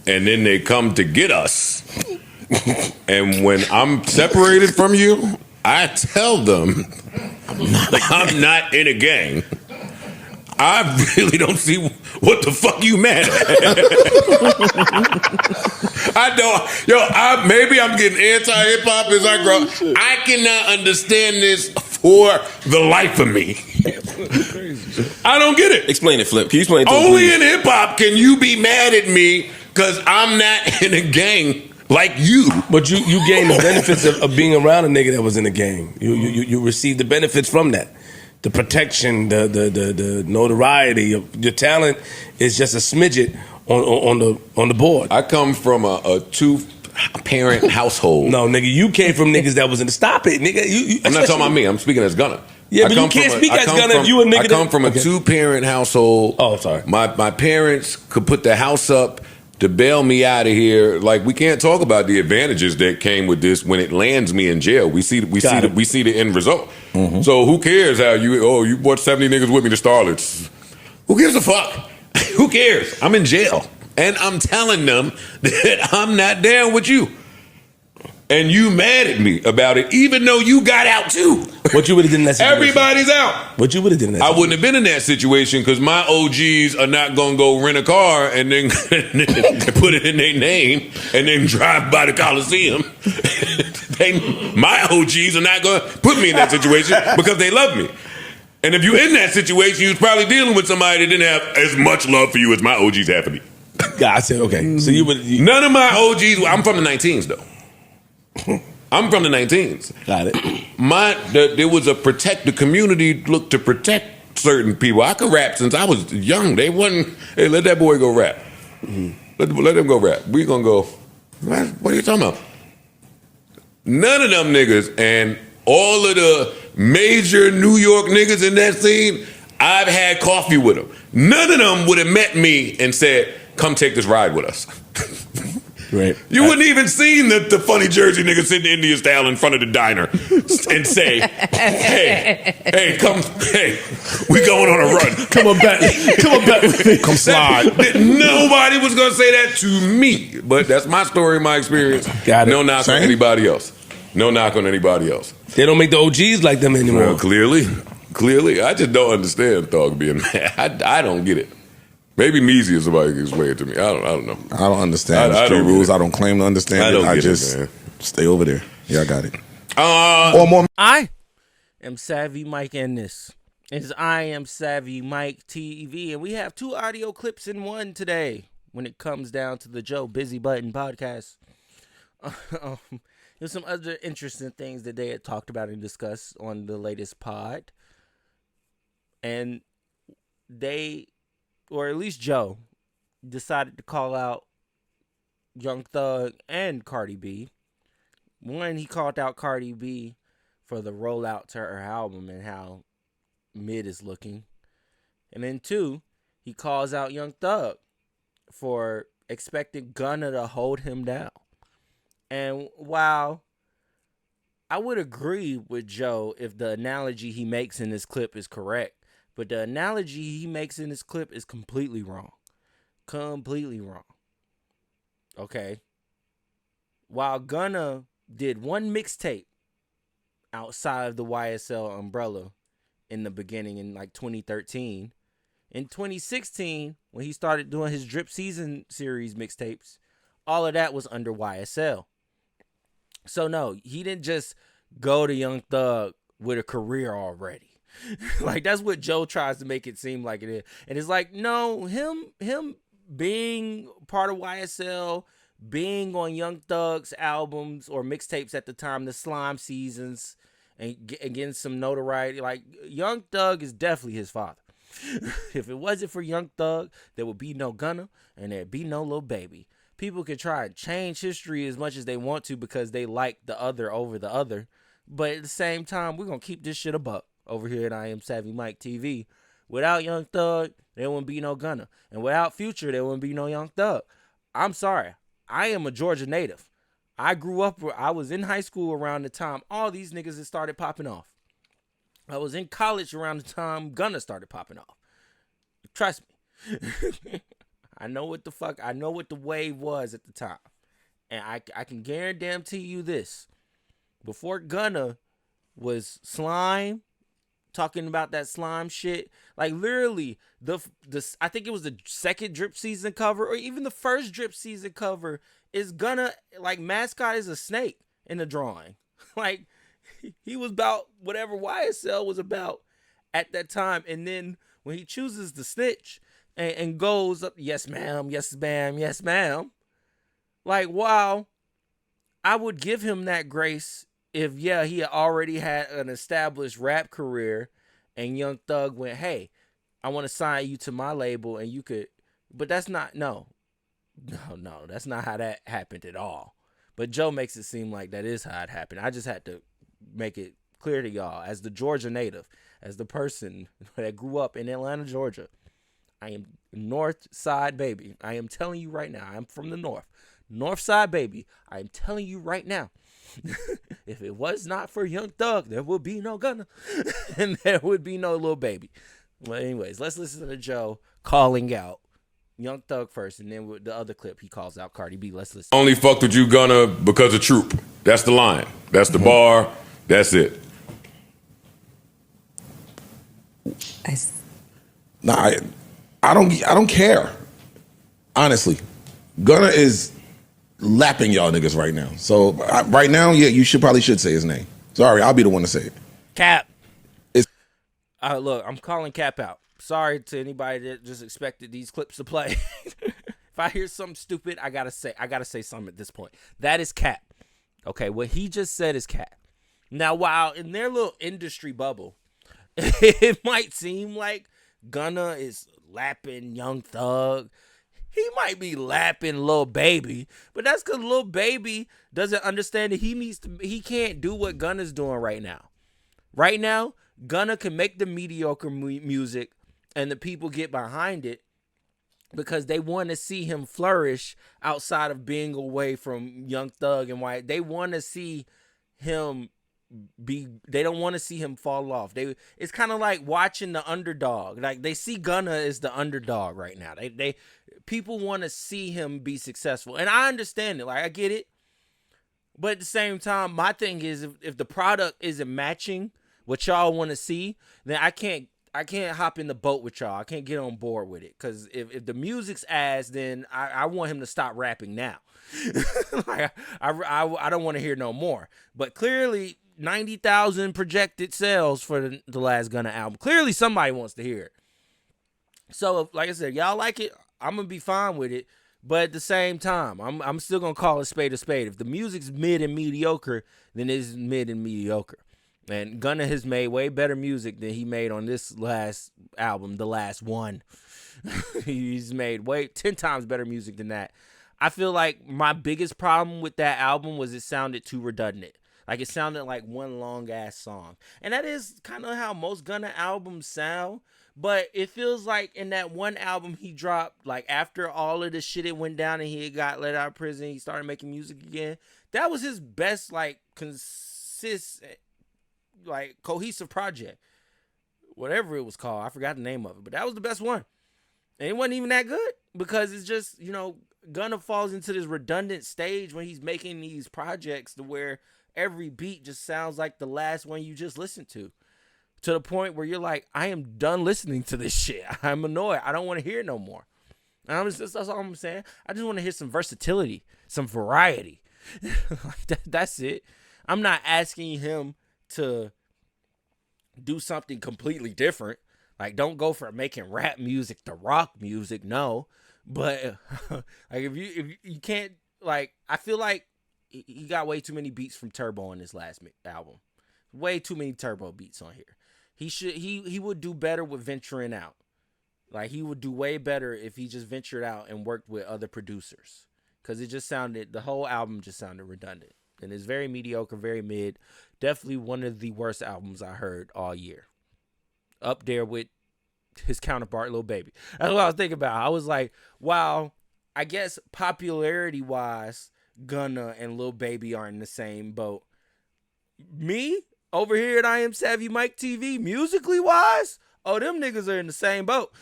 and then they come to get us. And when I'm separated from you, I tell them I'm not in a gang. I really don't see what the fuck you mad at. I don't. Maybe I'm getting anti-hip hop as I grow. I cannot understand this for the life of me. I don't get it. Explain it, Flip. Can you explain it to Only in hip hop can you be mad at me because I'm not in a gang like you. But you gain the benefits of being around a nigga that was in a gang. You receive the benefits from that. The protection, the notoriety, your talent is just a smidget on the board. I come from a 2-parent household. No, nigga, you came from niggas that was in the stop it, nigga. I'm not talking about me. I'm speaking as Gunna. Yeah, but you can't speak as Gunna if you a nigga. I come from a 2-parent household. Oh, sorry. My parents could put the house up to bail me out of here. Like, we can't talk about the advantages that came with this when it lands me in jail. We see the end result. Mm-hmm. So who cares how you brought 70 niggas with me to Starlets? Who gives a fuck? Who cares? I'm in jail. And I'm telling them that I'm not down with you. And you mad at me about it, even though you got out too. What you would have done in that situation? Everybody's out. What you would have done in that situation? I wouldn't have been in that situation because my OGs are not going to go rent a car and then put it in their name and then drive by the Coliseum. My OGs are not going to put me in that situation because they love me. And if you're in that situation, you're probably dealing with somebody that didn't have as much love for you as my OGs have for me. God, I said, okay. So none of my OGs, I'm from the 19s though. I'm from the 19s. Got it. There was the community looked to protect certain people. I could rap since I was young. They wasn't, hey, let that boy go rap. Mm-hmm. Let him go rap. We gonna go, what are you talking about? None of them niggas and all of the major New York niggas in that scene, I've had coffee with them. None of them would have met me and said, come take this ride with us. Right. You wouldn't even seen the funny Jersey nigga sitting Indian style in front of the diner and say, hey, we going on a run. Come on back with me. Come slide. Nobody was going to say that to me. But that's my story, my experience. Got it. No knock on anybody else. No knock on anybody else. They don't make the OGs like them anymore. Well, clearly. I just don't understand Thug being mad. I don't get it. Maybe Measy or somebody can explain it to me. I don't know. I don't understand the street rules. I don't claim to understand it. I just stay over there. Yeah, I got it. Or more. I am Savvy Mike, and this is I Am Savvy Mike TV, and we have 2 audio clips in one today when it comes down to the Joe Busy Budden podcast. There's some other interesting things that they had talked about and discussed on the latest pod, and they, or at least Joe, decided to call out Young Thug and Cardi B. One, he called out Cardi B for the rollout to her album and how mid is looking. And then 2, he calls out Young Thug for expecting Gunna to hold him down. And while I would agree with Joe if the analogy he makes in this clip is correct, but the analogy he makes in this clip is completely wrong. Completely wrong. Okay? While Gunna did one mixtape outside of the YSL umbrella in the beginning in like 2013, in 2016, when he started doing his Drip Season series mixtapes, all of that was under YSL. So no, he didn't just go to Young Thug with a career already. Like, that's what Joe tries to make it seem like it is. And it's like, no, him being part of YSL, being on Young Thug's albums or mixtapes at the time, the Slime Seasons, and getting some notoriety. Like, Young Thug is definitely his father. If it wasn't for Young Thug, there would be no Gunna and there'd be no Lil Baby. People can try and change history as much as they want to because they like the other over the other. But at the same time, we're going to keep this shit a buck over here at I Am Savvy Mike TV. Without Young Thug, there wouldn't be no Gunna. And without Future, there wouldn't be no Young Thug. I'm sorry. I am a Georgia native. I grew up, I was in high school around the time all these niggas had started popping off. I was in college around the time Gunna started popping off. Trust me. I know what the wave was at the time. And I can guarantee you this. Before Gunna was Slime, talking about that slime shit, like literally the I think it was the second Drip Season cover or even the first Drip Season cover is Gunna, like mascot is a snake in the drawing. Like he was about whatever YSL was about at that time. And then when he chooses to snitch and goes up, yes ma'am, yes ma'am, yes ma'am. Like, wow, I would give him that grace if, he had already had an established rap career and Young Thug went, hey, I want to sign you to my label and you could, but that's not, no, that's not how that happened at all. But Joe makes it seem like that is how it happened. I just had to make it clear to y'all, as the Georgia native, as the person that grew up in Atlanta, Georgia, I am North Side baby. I am telling you right now, I'm from the North. North Side baby. I am telling you right now, if it was not for Young Thug, there would be no Gunna, and there would be no Lil Baby. Well, anyways, let's listen to Joe calling out Young Thug first, and then with the other clip, he calls out Cardi B. Let's listen. Only fucked with you, Gunna, because of Troop. That's the line. That's the bar. That's it. I don't care. Honestly, Gunna is lapping y'all niggas right now. So right now, you probably should say his name. Sorry, I'll be the one to say it. Cap. Look, I'm calling Cap out. Sorry to anybody that just expected these clips to play. If I hear something stupid, I gotta say something at this point. That is Cap. Okay, what he just said is Cap. Now, while in their little industry bubble, it might seem like Gunna is lapping Young Thug. He might be lapping Lil Baby, but that's because Lil Baby doesn't understand that he can't do what Gunna's doing right now. Right now, Gunna can make the mediocre music and the people get behind it because they want to see him flourish outside of being away from Young Thug and White. They want to see him they don't want to see him fall off. It's kind of like watching the underdog. Like they see Gunna as the underdog right now. People want to see him be successful. And I understand it. Like I get it. But at the same time, my thing is if the product isn't matching what y'all want to see, then I can't hop in the boat with y'all. I can't get on board with it. Because if the music's ass, then I want him to stop rapping now. Like I don't want to hear no more. But clearly 90,000 projected sales for the last Gunna album. Clearly somebody wants to hear it. So like I said, y'all like it, I'm gonna be fine with it. But at the same time, I'm still gonna call a spade a spade. If the music's mid and mediocre, then it's mid and mediocre. And Gunna has made way better music than he made on this last album, the last one. He's made 10 times better music than that. I feel like my biggest problem with that album was it sounded too redundant. Like it sounded like one long ass song. And that is kind of how most Gunna albums sound. But it feels like in that one album he dropped, like after all of the shit it went down and he got let out of prison, he started making music again. That was his best, like, cohesive project. Whatever it was called. I forgot the name of it. But that was the best one. And it wasn't even that good because it's just, Gunna falls into this redundant stage when he's making these projects to where every beat just sounds like the last one you just listened to the point where you're like, I am done listening to this shit. I'm annoyed. I don't want to hear it no more. And that's all I'm saying. I just want to hear some versatility, some variety. That's it. I'm not asking him to do something completely different. Like, don't go from making rap music to rock music. No. But like if you can't, like, I feel like he got way too many beats from Turbo on this last album. Way too many Turbo beats on here. He would do better with venturing out. Like he would do way better if he just ventured out and worked with other producers. Cause the whole album just sounded redundant. And it's very mediocre, very mid. Definitely one of the worst albums I heard all year. Up there with his counterpart, Lil Baby. That's what I was thinking about. I was like, wow, I guess popularity-wise, Gunna and Lil Baby are in the same boat. Me, over here at I Am Savvy Mike TV, musically-wise, Oh, them niggas are in the same boat.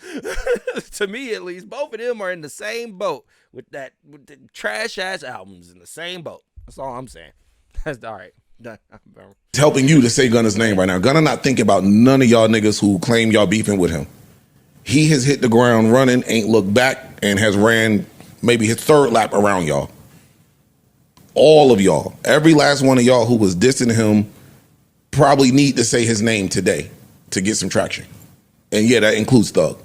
To me, at least, both of them are in the same boat with the trash ass albums in the same boat. That's all I'm saying. That's all right. Done. It's helping you to say Gunna's name right now. Gunna not thinking about none of y'all niggas who claim y'all beefing with him. He has hit the ground running, ain't looked back, and has ran maybe his third lap around y'all. All of y'all, every last one of y'all who was dissing him probably need to say his name today to get some traction. And yeah, that includes Thug.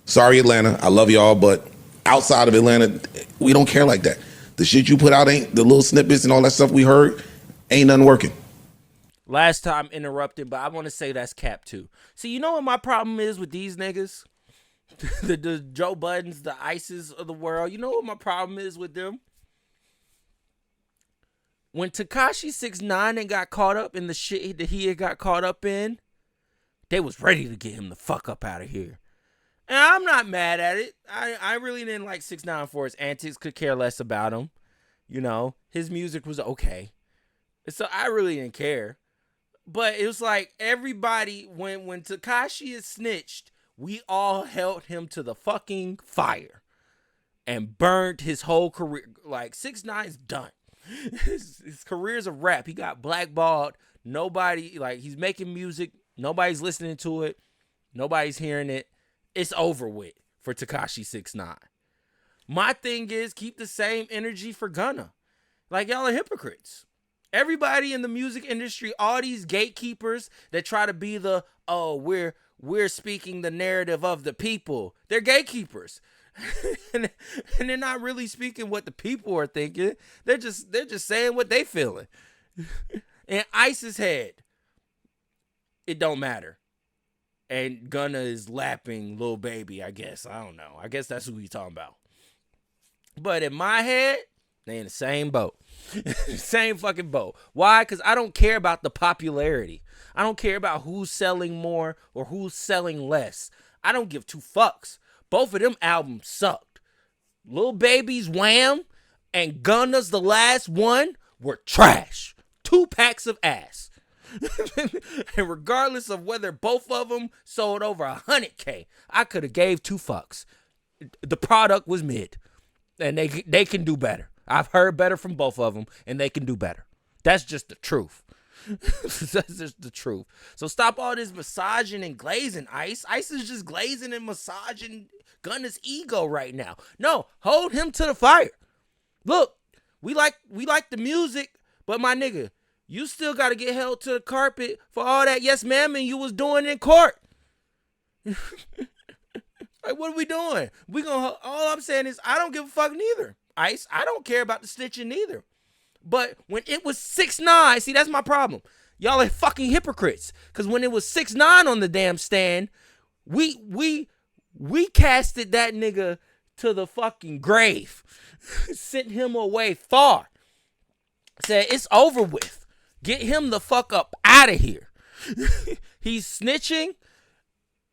Sorry, Atlanta. I love y'all, but outside of Atlanta, we don't care like that. The shit you put out ain't, the little snippets and all that stuff we heard, ain't nothing working. Last time interrupted, but I want to say that's cap too. See, you know what my problem is with these niggas? the Joe Buddens, the Ices of the world. You know what my problem is with them? When Tekashi 6ix9ine and got caught up in the shit that he had got caught up in, they was ready to get him the fuck up out of here. And I'm not mad at it. I really didn't like 6ix9ine for his antics, could care less about him. You know, his music was okay. So I really didn't care. But it was like everybody, when Tekashi is snitched, we all held him to the fucking fire and burned his whole career. Like 6ix9ine's done. His career's a wrap. He got blackballed. Nobody, like, he's making music. Nobody's listening to it. Nobody's hearing it. It's over with for Tekashi 6ix9ine. My thing is, keep the same energy for Gunna. Like, y'all are hypocrites. Everybody in the music industry, all these gatekeepers that try to be the, oh, we're speaking the narrative of the people. They're gatekeepers. and they're not really speaking what the people are thinking. They're just saying what they feeling. In Ice's head, it don't matter. And Gunna is lapping Lil Baby, I guess. I don't know. I guess that's who he's talking about. But in my head, they in the same boat. Same fucking boat. Why? Because I don't care about the popularity. I don't care about who's selling more or who's selling less. I don't give two fucks. Both of them albums sucked. Lil Baby's Wham and Gunna's The Last One were trash. 2 packs of ass. And regardless of whether both of them sold over 100K, I could have gave two fucks. The product was mid. And they can do better. I've heard better from both of them, and they can do better. That's just the truth. That's just the truth. So stop all this massaging and glazing, Ice. Ice is just glazing and massaging Gunna's ego right now. No, hold him to the fire. Look, we like the music, but my nigga, you still got to get held to the carpet for all that yes ma'am and you was doing in court. Like, what are we doing? All I'm saying is I don't give a fuck neither. Ice, I don't care about the snitching neither. But when it was 6ix9ine, see, that's my problem. Y'all are fucking hypocrites. Because when it was 6ix9ine on the damn stand, we casted that nigga to the fucking grave. Sent him away far. Said, it's over with. Get him the fuck up out of here. He's snitching.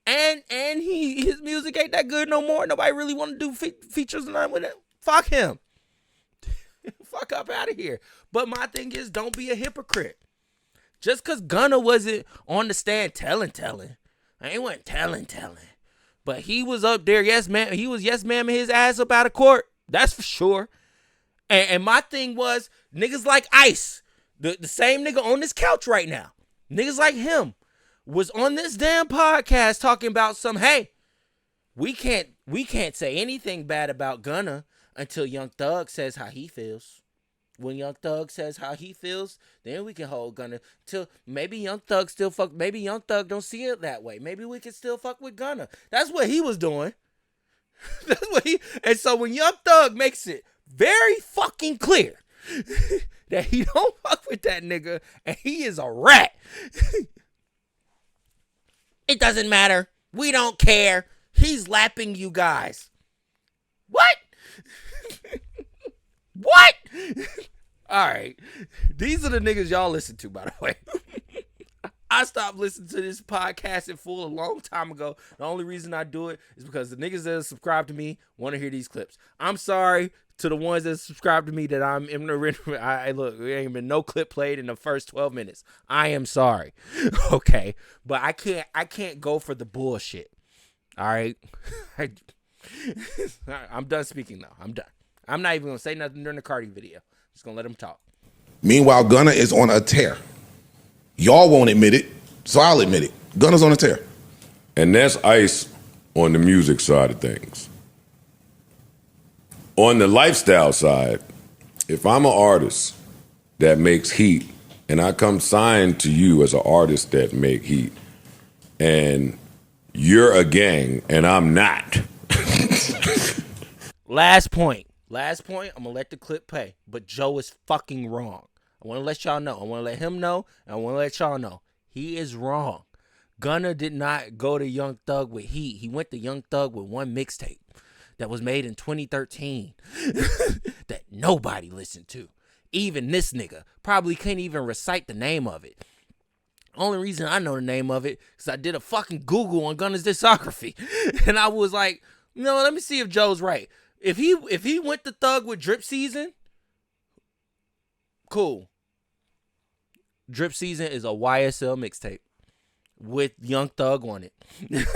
And his music ain't that good no more. Nobody really want to do features and nothing with it. Fuck him. Fuck up out of here. But my thing is, don't be a hypocrite. Just because Gunna wasn't on the stand telling. I wasn't telling. But he was up there, yes, man. He was yes, ma'am, his ass up out of court. That's for sure. And my thing was, niggas like Ice, the same nigga on this couch right now, niggas like him, was on this damn podcast talking about hey, we can't say anything bad about Gunna until Young Thug says how he feels. When Young Thug says how he feels, then we can hold Gunna. Till maybe Young Thug still fuck. Maybe Young Thug don't see it that way. Maybe we can still fuck with Gunna. That's what he was doing. That's what And so when Young Thug makes it very fucking clear that he don't fuck with that nigga and he is a rat, it doesn't matter. We don't care. He's lapping you guys. What? What? All right. These are the niggas y'all listen to, by the way. I stopped listening to this podcast in full a long time ago. The only reason I do it is because the niggas that subscribe to me want to hear these clips. I'm sorry to the ones that subscribe to me that I'm in the look, there ain't been no clip played in the first 12 minutes. I am sorry. Okay. But I can't go for the bullshit. All right. I'm done speaking now. I'm done. I'm not even gonna say nothing during the Cardi video. Just gonna let him talk. Meanwhile, Gunna is on a tear. Y'all won't admit it, so I'll admit it. Gunna's on a tear. And that's ice on the music side of things. On the lifestyle side, if I'm an artist that makes heat and I come signed to you as an artist that make heat and you're a gang and I'm not. Last point, I'm going to let the clip play, but Joe is fucking wrong. I want to let y'all know. I want to let him know, and I want to let y'all know. He is wrong. Gunna did not go to Young Thug with heat. He went to Young Thug with one mixtape that was made in 2013 that nobody listened to. Even this nigga probably can't even recite the name of it. Only reason I know the name of it is I did a fucking Google on Gunna's discography. And I was like, no, let me see if Joe's right. If he went to Thug with Drip Season, cool. Drip Season is a YSL mixtape with Young Thug on it.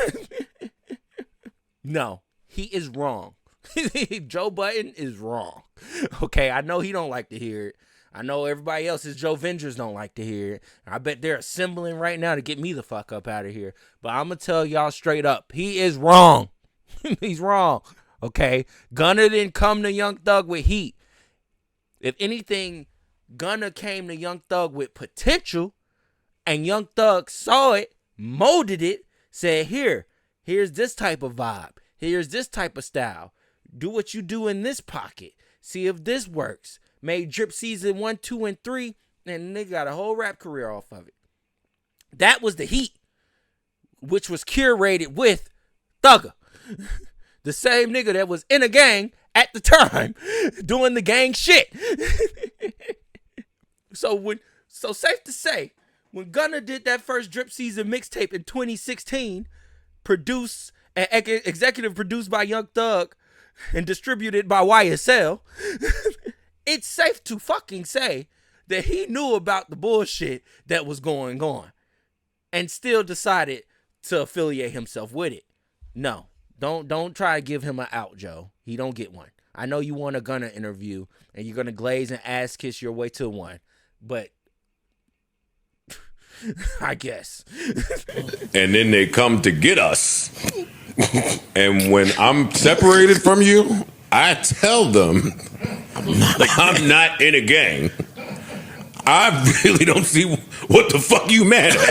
No, he is wrong. Joe Budden is wrong. Okay, I know he don't like to hear it. I know everybody else's Joe Vengers don't like to hear it. I bet they're assembling right now to get me the fuck up out of here. But I'm going to tell y'all straight up, he is wrong. He's wrong. Okay, Gunna didn't come to Young Thug with heat. If anything, Gunna came to Young Thug with potential, and Young Thug saw it, molded it, said, here's this type of vibe. Here's this type of style. Do what you do in this pocket. See if this works. Made Drip Season 1, 2, and 3, and they got a whole rap career off of it. That was the heat, which was curated with Thugger. The same nigga that was in a gang at the time, doing the gang shit. So safe to say, when Gunna did that first Drip Season mixtape in 2016, produced and executive produced by Young Thug and distributed by YSL, it's safe to fucking say that he knew about the bullshit that was going on and still decided to affiliate himself with it. No, don't try to give him an out, Joe. He don't get one. I know you want a Gunna interview and you're going to glaze and ass kiss your way to one, but I guess. And then they come to get us. And when I'm separated from you, I tell them I'm not in a gang. I really don't see what the fuck you mad at.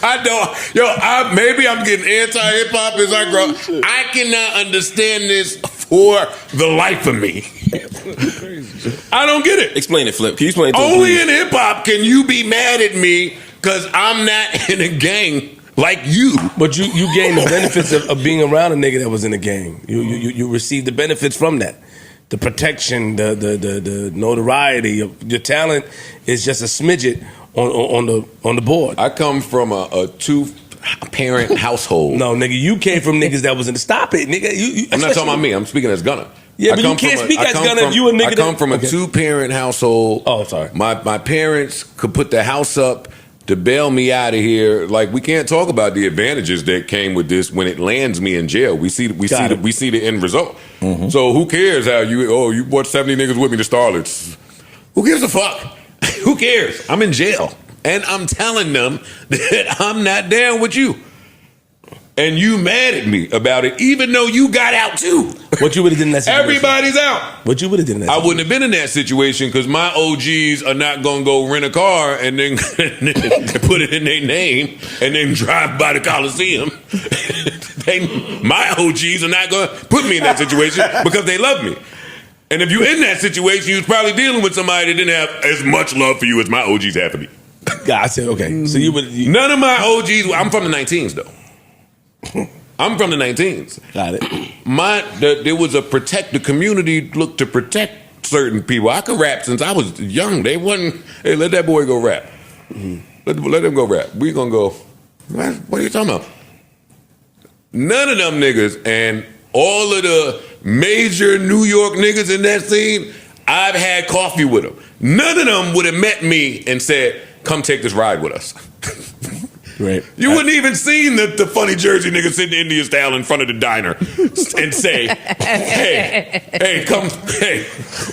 I don't. Maybe I'm getting anti-hip hop as I grow. I cannot understand this for the life of me. I don't get it. Explain it, Flip. Can you explain it to Only me, in hip hop can you be mad at me because I'm not in a gang like you. But you gain the benefits of being around a nigga that was in a gang. You receive the benefits from that. The protection, the notoriety, your talent is just a smidget on the board. I come from a two-parent household. No, nigga, you came from niggas that was in the stop it, nigga. I'm not talking about me. I'm speaking as Gunna. Yeah, but you can't speak as Gunna if you a nigga. I come from a two-parent household. Oh, sorry. My parents could put the house up to bail me out of here. Like, we can't talk about the advantages that came with this when it lands me in jail. We see the end result. Mm-hmm. So who cares how you brought 70 niggas with me to Starlets? Who gives a fuck? Who cares? I'm in jail. And I'm telling them that I'm not down with you. And you mad at me about it, even though you got out too. What you would have done in that situation? Everybody's out. What you would have done in that situation? I wouldn't have been in that situation because my OGs are not going to go rent a car and then put it in their name and then drive by the Coliseum. My OGs are not going to put me in that situation because they love me. And if you're in that situation, you're probably dealing with somebody that didn't have as much love for you as my OGs have for me. God, I said, okay. So none of my OGs, I'm from the 19s though. I'm from the 19s. Got it. There was the community looked to protect certain people. I could rap since I was young. They wasn't, hey, let that boy go rap. Let them go rap. We gonna go. What are you talking about? None of them niggas and all of the major New York niggas in that scene, I've had coffee with them. None of them would have met me and said, "Come take this ride with us." Right. You wouldn't even seen the funny Jersey nigga sitting in Indian style in front of the diner and say, hey, come,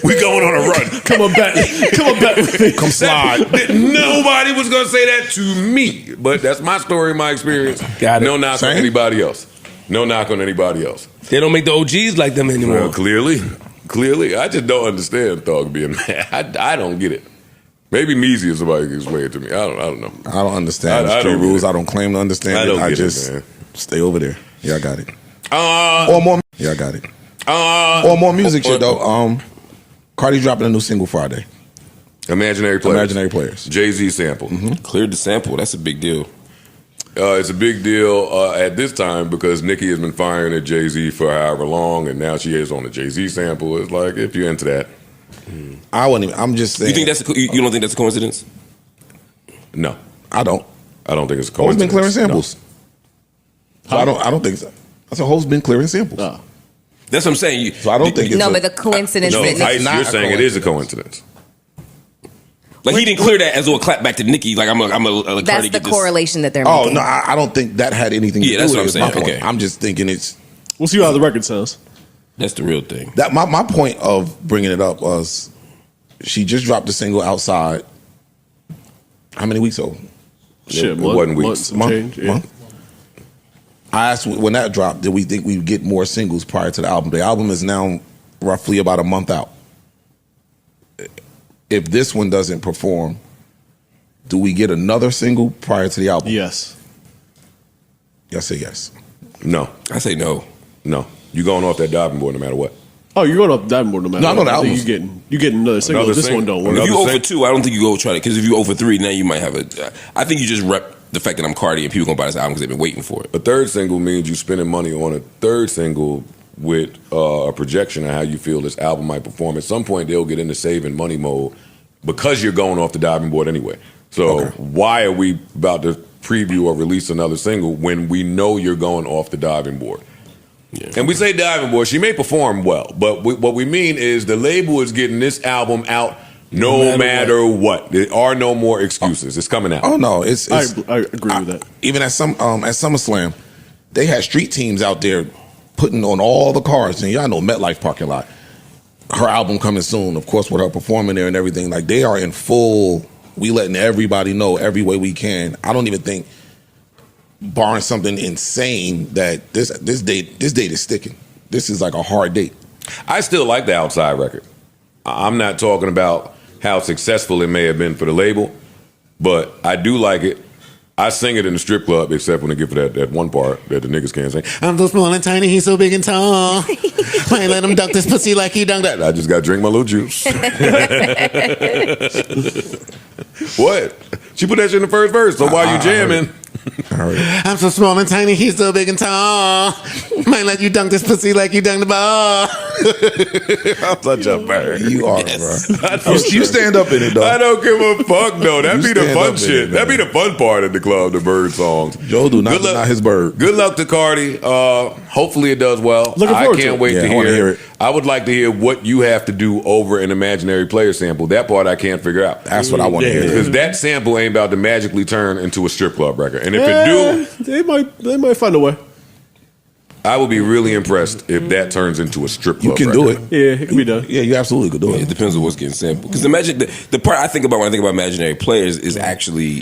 we going on a run. Come on back with me. Come slide. Nobody was going to say that to me. But that's my story, my experience. Got it. No knock on anybody else. No knock on anybody else. They don't make the OGs like them anymore. Well, clearly. I just don't understand Thug being mad. I don't get it. Maybe Meezy or somebody can explain it to me. I don't know. I don't understand the street rules. I don't claim to understand it. I just stay over there. Yeah, I got it. Or more. Yeah, I got it. Or more music shit though. Cardi dropping a new single Friday. Imaginary Players. Jay-Z sample. Cleared the sample. That's a big deal. It's a big deal at this time because Nicki has been firing at Jay-Z for however long, and now she is on the Jay-Z sample. It's like, if you're into that. I wouldn't even. I'm just saying. You don't think that's a coincidence? No, I don't. I don't think it's a Ho's coincidence. been clearing samples. No. So I don't think so. I said Ho's been clearing samples. Oh. That's what I'm saying. So I don't think it's but the coincidence. No, that Ice, you're saying it is a coincidence. Like he didn't clear that as well clap back to Nicki. Like I'm a that's Cardi the get this. correlation that they're Oh making. no, I don't think that had anything to do Yeah, that's with what I'm it. saying. My point. Okay. I'm just thinking it's We'll see how the record sounds. That's the real thing. that. My point of bringing it up was she just dropped a single Outside. How many weeks old? Shit, It wasn't weeks. Change, yeah. Month? I asked when that dropped, did we think we'd get more singles prior to the album? The album is now roughly about a month out. If this one doesn't perform, do we get another single prior to the album? Yes. Yes, say yes. No, I say no. You're going off that diving board no matter what. Oh, you're going up that board no matter No, I know what. the I think albums. you getting another single. Another This single. one don't work. If you Another 0 for 2, I don't think you go try it. Because if you 0 for 3, now you might have a. I think you just rep the fact that I'm Cardi and people gonna buy this album because they've been waiting for it. A third single means you spending money on a third single with a projection of how you feel this album might perform. At some point, they'll get into saving money mode because you're going off the diving board anyway. So why are we about to preview or release another single when we know you're going off the diving board? Yeah. And we say diving board, she may perform well, but what we mean is the label is getting this album out no matter what. There are no more excuses. It's coming out. Oh no, I agree with that. Even at SummerSlam, they had street teams out there putting on all the cars, and y'all know MetLife parking lot. Her album coming soon, of course, with her performing there and everything. Like they are in full. We letting everybody know every way we can. I don't even think, barring something insane, that this date is sticking. This is like a hard date. I still like the Outside record. I'm not talking about how successful it may have been for the label, but I do like it. I sing it in the strip club, except when they get for that one part that the niggas can't sing. I'm so small and tiny, he's so big and tall. Might let him dunk this pussy like he dunked that. I just got to drink my little juice. What? She put that shit in the first verse, so while you jamming... I'm so small and tiny, he's so big and tall. Might let you dunk this pussy like you dunked the ball. I'm such a bird. You are, bro. You stand up in it, though. I don't give a fuck, though. That'd You be the stand fun up in shit. it, That'd be man. the fun part of the club, the bird songs. Joe do not deny his bird. Good luck to Cardi. Hopefully it does well. Looking I forward to can't it. wait Yeah, to I wanna hear it. I would like to hear what you have to do over an imaginary player sample. That part I can't figure out. That's what I want to Yeah. hear. Because that sample ain't about to magically turn into a strip club record. And if it do, they might find a way. I would be really impressed if that turns into a strip club You can record. do it. Yeah, it can be done. Yeah, you absolutely could do It it. depends on what's getting sampled. Because imagine the part I think about when I think about imaginary players is actually,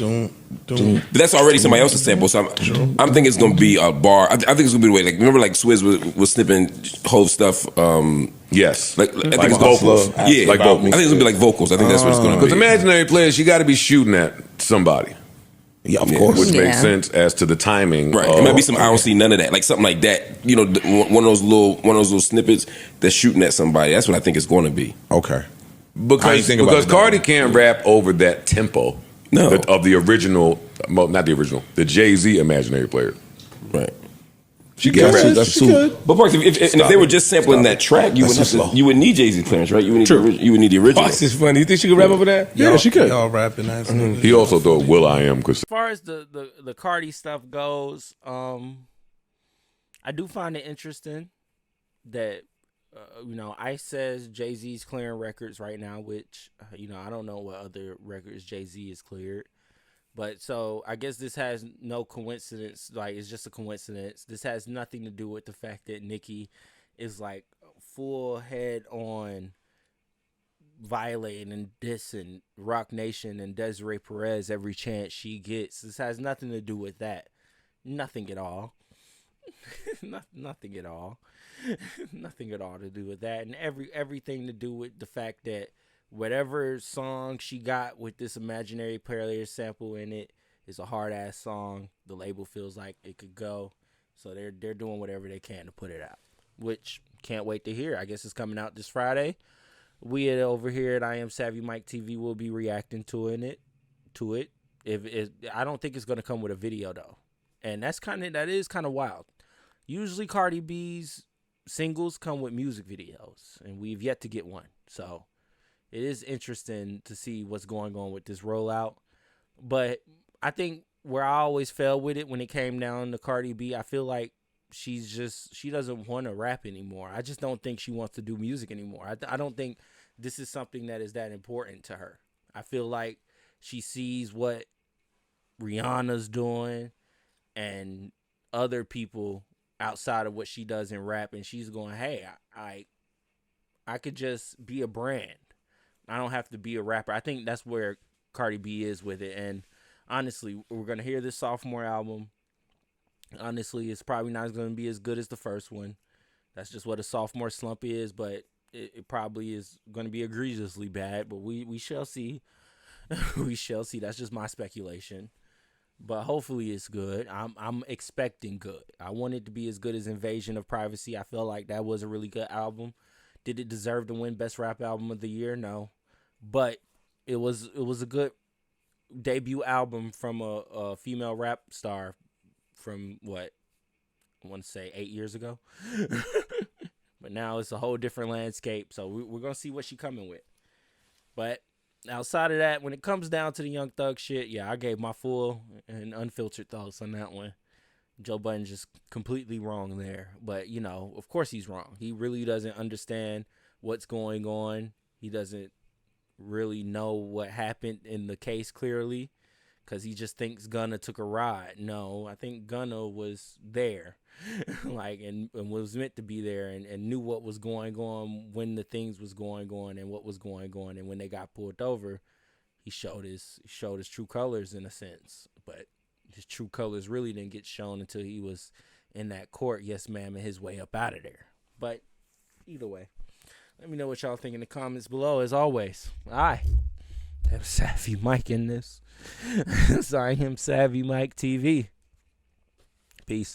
but that's already somebody else's sample. So I'm thinking it's going to be a bar. I think it's going to be the way. Like remember, like Swizz was snipping whole stuff. Yes. I think Like it's vocals. Yeah, Like vocals. I think it's gonna be like vocals. I think that's what it's gonna Because be. imaginary players, you got to be shooting at somebody. Yeah, of course. Which Yeah. makes sense as to the timing. Right, it might be some I don't see none of that, like something like that. You know, one of those little snippets that's shooting at somebody. That's what I think it's going to be. Okay. I ain't Because think about it that Cardi way. can't rap over that tempo No. of the original, well, not the original, the Jay-Z imaginary player. Right. She Yeah, could. that's She too- could. But Parks, if they were just sampling that track, you That's wouldn't have too you wouldn't need Jay-Z clearance, right? You would need the original. Fox is funny. You think she could rap over that? Yeah, she could. Y'all rapping that. He also thought Will I Am because As far as the Cardi stuff goes, I do find it interesting that Ice says Jay-Z's clearing records right now, which I don't know what other records Jay-Z is cleared. But so I guess this has no coincidence. Like, it's just a coincidence. This has nothing to do with the fact that Nicki is like full head on violating and dissing Rock Nation and Desiree Perez every chance she gets. This has nothing to do with that. Nothing at all. Nothing at all. Nothing at all to do with that. And everything to do with the fact that whatever song she got with this imaginary player sample in it is a hard ass song. The label feels like it could go, so they're doing whatever they can to put it out. Which can't wait to hear. I guess it's coming out this Friday. We over here at I Am Savvy Mike TV will be reacting to it. I don't think it's gonna come with a video though, and that is kind of wild. Usually Cardi B's singles come with music videos, and we've yet to get one. So it is interesting to see what's going on with this rollout. But I think where I always fell with it when it came down to Cardi B, I feel like she doesn't want to rap anymore. I just don't think she wants to do music anymore. I don't think this is something that is that important to her. I feel like she sees what Rihanna's doing and other people outside of what she does in rap, and she's going, hey, I could just be a brand. I don't have to be a rapper. I think that's where Cardi B is with it. And honestly, we're going to hear this sophomore album. Honestly, it's probably not going to be as good as the first one. That's just what a sophomore slump is, but it probably is going to be egregiously bad. But we shall see. We shall see. That's just my speculation. But hopefully it's good. I'm expecting good. I want it to be as good as Invasion of Privacy. I feel like that was a really good album. Did it deserve to win Best Rap Album of the Year? No. But it was a good debut album from a female rap star from what I want to say 8 years ago. But now it's a whole different landscape. So we're going to see what she coming with. But outside of that, when it comes down to the Young Thug shit, yeah, I gave my full and unfiltered thoughts on that one. Joe Budden just completely wrong there. But, of course he's wrong. He really doesn't understand what's going on. He doesn't really know what happened in the case clearly because he just thinks Gunna took a ride. No, I think Gunna was there and was meant to be there and knew what was going on when the things was going on and what was going on. And when they got pulled over, he showed his true colors in a sense. But his true colors really didn't get shown until he was in that court, yes ma'am, and his way up out of there. But either way, let me know what y'all think in the comments below. As always, I have Savvy Mike in this. So I am Savvy Mike TV. Peace.